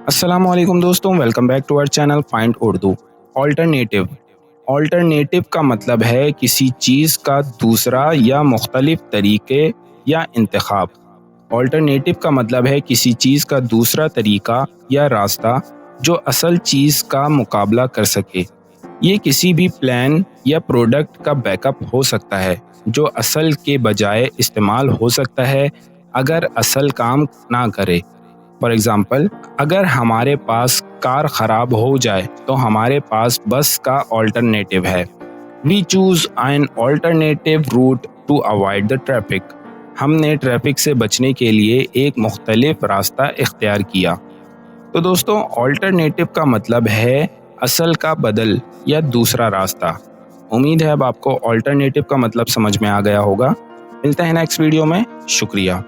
अस्सलाम वालेकुम दोस्तों, welcome back to our channel find Urdu. Alternative alternative का मतलब है किसी चीज़ का दूसरा या मुख्तलिफ तरीके या इंतखाब। ऑल्टरनेटिव का मतलब है किसी चीज़ का दूसरा तरीका या रास्ता जो असल चीज़ का मुकाबला कर सके। ये किसी भी प्लान या प्रोडक्ट का बैकअप हो सकता है जो असल के बजाय इस्तेमाल हो सकता है अगर असल काम ना करे। फॉर एग्ज़ाम्पल, अगर हमारे पास कार ख़राब हो जाए तो हमारे पास बस का ऑल्टरनेटिव है। We choose an alternative route to avoid the traffic. हमने ट्रैफिक से बचने के लिए एक मुख्तलिफ रास्ता इख्तियार किया। तो दोस्तों, ऑल्टरनेटिव का मतलब है असल का बदल या दूसरा रास्ता। उम्मीद है अब आपको ऑल्टरनेटिव का मतलब समझ में आ गया होगा। मिलते हैं नेक्स्ट वीडियो में। शुक्रिया।